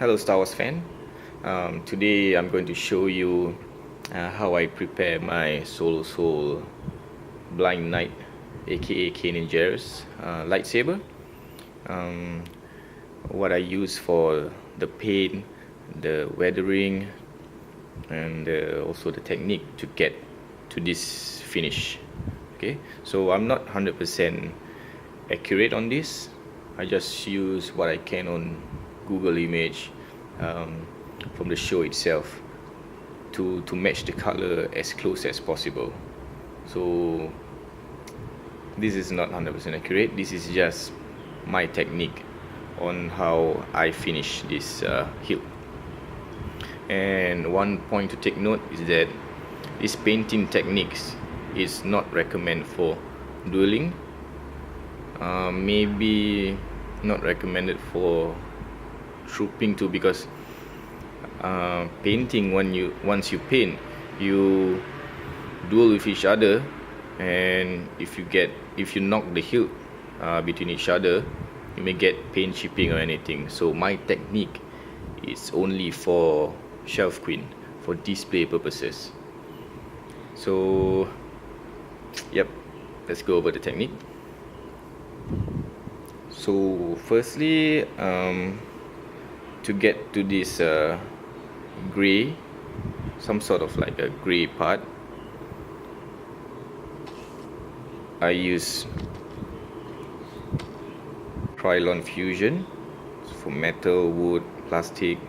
Hello Star Wars fan. Today I'm going to show you how I prepare my Solo Soul Blind Knight, aka Kanan Jarrus lightsaber. What I use for the paint, the weathering, and also the technique to get to this finish. Okay, so I'm not 100% accurate on this. I just use what I can on Google image from the show itself to match the color as close as possible. So this is not 100% accurate. This is just my technique on how I finish this hilt. And one point to take note is that this painting techniques is not recommended for dueling. Maybe not recommended for trooping too, because painting, once you paint, you duel with each other, and if you knock the hilt between each other, you may get paint chipping or anything. So my technique is only for shelf queen, for display purposes. So yep, let's go over the technique. So firstly, to get to this gray, some sort of like a gray part, I use Krylon fusion for metal, wood, plastic,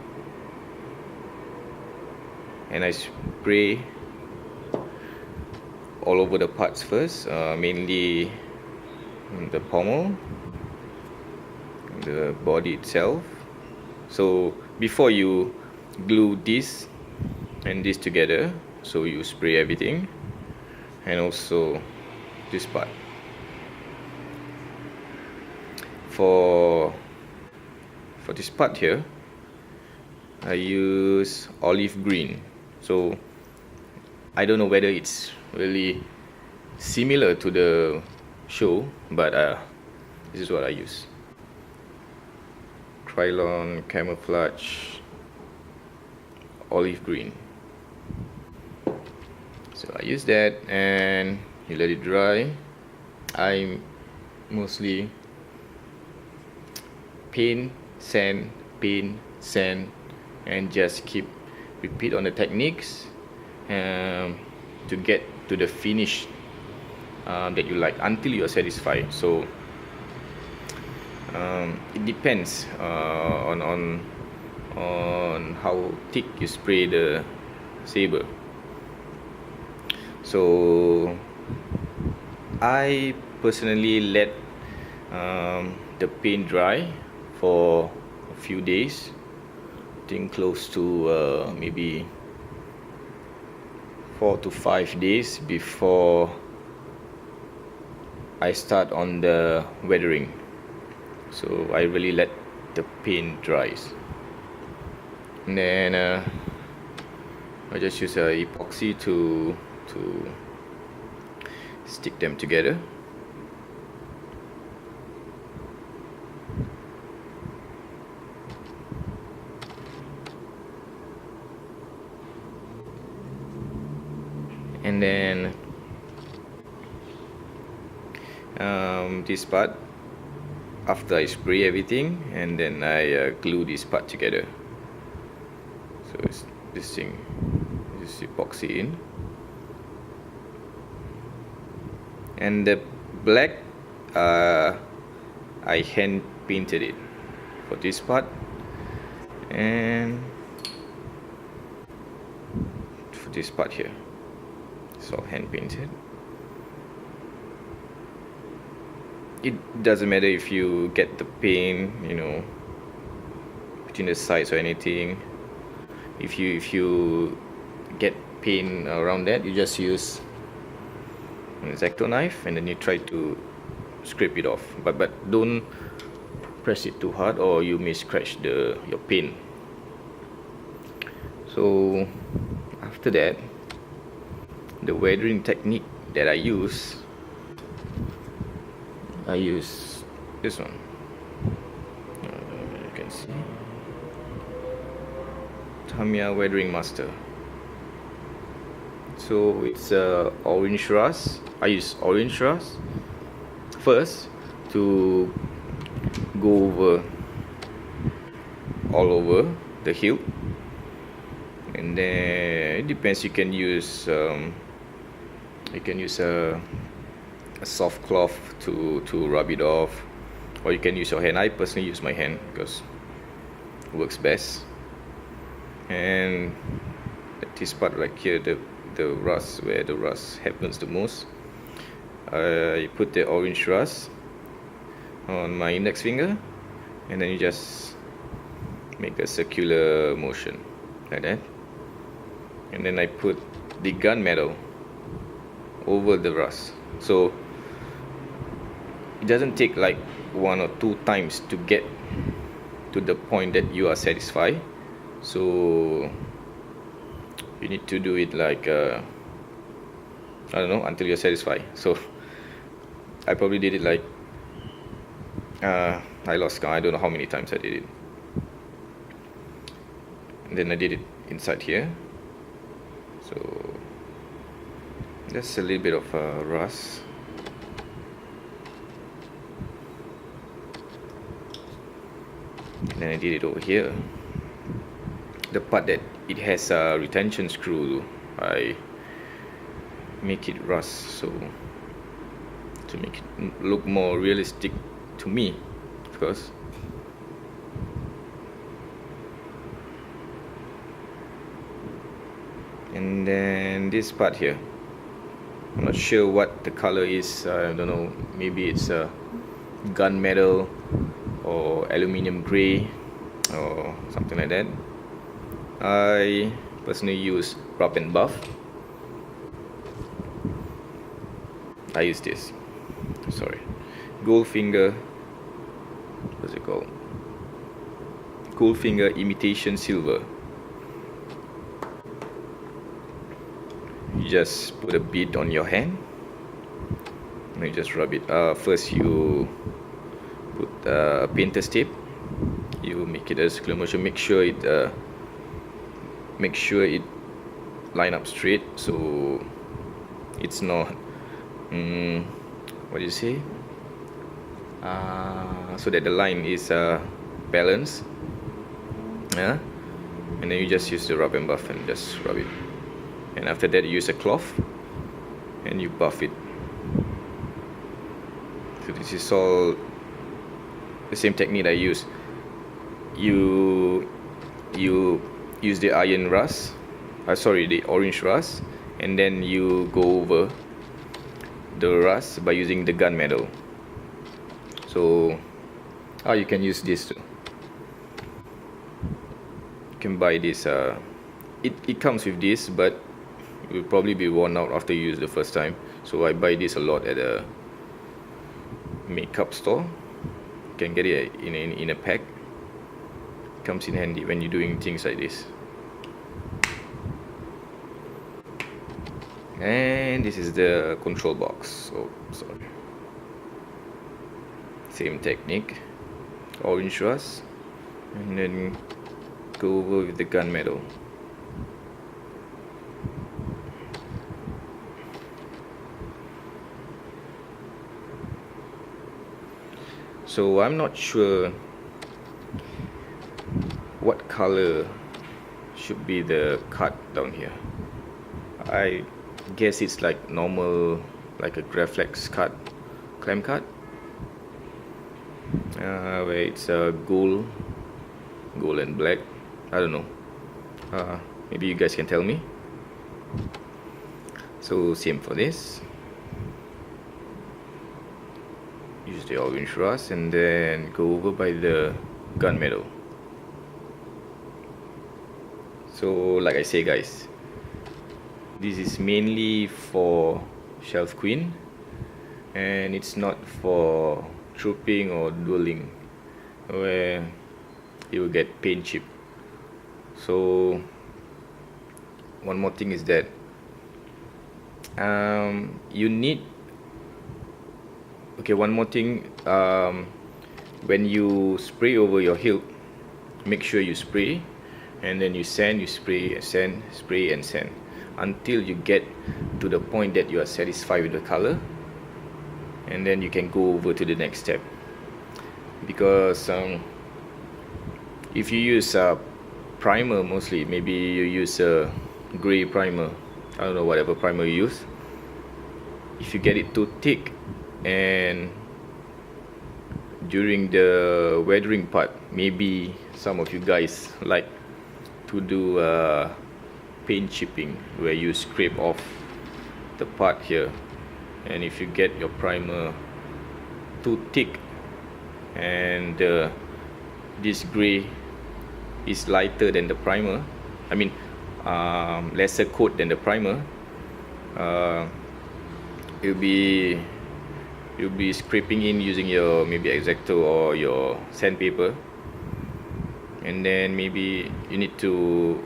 and I spray all over the parts first, mainly the pommel, the body itself. So before you glue this and this together, so you spray everything, and also this part. For this part here, I use olive green. So I don't know whether it's really similar to the show, but this is what I use. Krylon Camouflage olive green. So I use that and you let it dry. I mostly paint, sand, and just repeat on the techniques to get to the finish that you like until you are satisfied. So it depends on how thick you spray the saber. So I personally let the paint dry for a few days. I think close to maybe 4 to 5 days before I start on the weathering. So I really let the paint dries, and then I just use epoxy to stick them together. And then this part, after I spray everything, and then I glue this part together. So it's this thing, this epoxy in, and the black I hand painted it for this part, and for this part here, it's all hand painted. It doesn't matter if you get the paint, between the sides or anything. If you get paint around that, you just use an Exacto knife and then you try to scrape it off. But don't press it too hard, or you may scratch your paint. So after that, the weathering technique that I use this one. You can see Tamiya Weathering Master. So it's orange rust. I use orange rust first to go over all over the hilt, and then it depends. You can use a soft cloth to rub it off, or you can use your hand. I personally use my hand because it works best. And this part right here, the rust, where the rust happens the most, I put the orange rust on my index finger, and then you just make a circular motion like that, and then I put the gunmetal over the rust. So it doesn't take like 1 or 2 times to get to the point that you are satisfied. So you need to do it like I don't know, until you're satisfied. So I probably did it like I lost count. I don't know how many times I did it. And then I did it inside here. So just a little bit of rust. And then I did it over here. The part that it has a retention screw, I make it rust, so to make it look more realistic to me, of course. And then this part here, I'm not sure what the color is. I don't know, maybe it's a gunmetal or aluminium gray or something like that. I personally use rub and buff. I use this, sorry, Goldfinger, what's it called? Goldfinger imitation silver. You just put a bead on your hand and you just rub it. First you put a painter's tape. You make it a circular motion. Make sure it line up straight, so it's not what do you say, so that the line is balanced, yeah. And then you just use the rub and buff and just rub it, and after that you use a cloth and you buff it. So this is all the same technique I use. You use the iron rust, the orange rust, and then you go over the rust by using the gunmetal. So you can use this too. You can buy this, it comes with this, but it will probably be worn out after you use the first time. So I buy this a lot at a makeup store. You can get it in a pack. Comes in handy when you're doing things like this. And this is the control box. Oh, sorry. Same technique, orange rust, and then go over with the gunmetal. So I'm not sure what color should be the cut down here. I guess it's like normal, like a Graflex cut, clamp cut, where it's gold and black. I don't know, maybe you guys can tell me. So same for this, use the orange rust and then go over by the gunmetal. So like I say guys, this is mainly for shelf queen, and it's not for trooping or dueling where you will get paint chip. So one more thing is that you need, okay, one more thing, when you spray over your hilt, make sure you spray and then you sand, you spray, sand, spray and sand until you get to the point that you are satisfied with the color, and then you can go over to the next step. Because if you use primer, mostly maybe you use a gray primer, I don't know, whatever primer you use, if you get it too thick, and during the weathering part, maybe some of you guys like to do paint chipping, where you scrape off the part here, and if you get your primer too thick and this gray is lighter than the primer, I mean lesser coat than the primer, you'll be scraping in using your maybe Exacto or your sandpaper, and then maybe you need to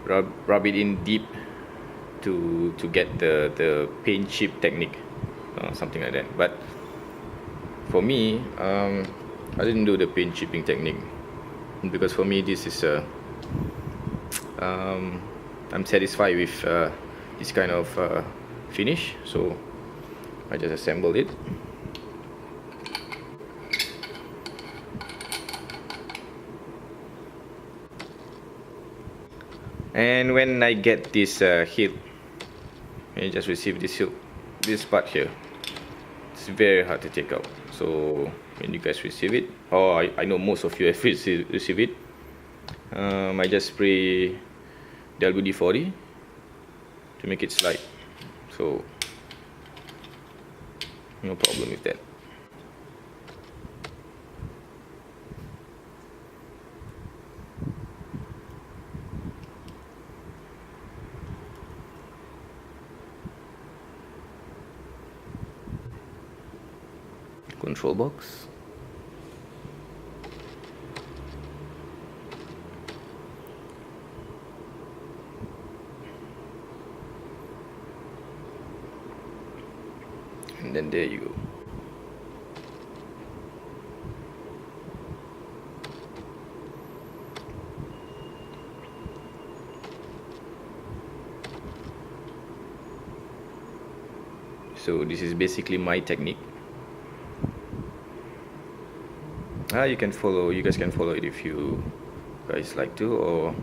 rub it in deep to get the paint chip technique, something like that. But for me, I didn't do the paint chipping technique, because for me this is I'm satisfied with this kind of finish, so I just assembled it. And when I get this hilt, I just received this hilt, this part here, it's very hard to take out. So when you guys receive it, or I know most of you have received it, I just spray the WD-40 to make it slide, so no problem with that. Control box. And then there you go. So this is basically my technique. You guys can follow it if you guys like to, or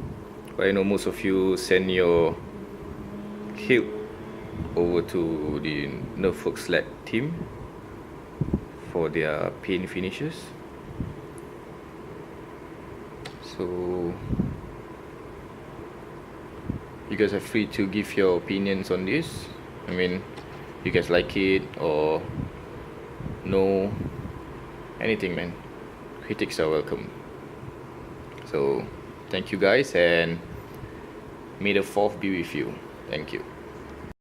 but I know most of you send your hilt over to the Norfolk Sled team for their paint finishes. So you guys are free to give your opinions on this. I mean, you guys like it or no, anything, man. Critics are welcome. So thank you guys, and may the 4th be with you. Thank you.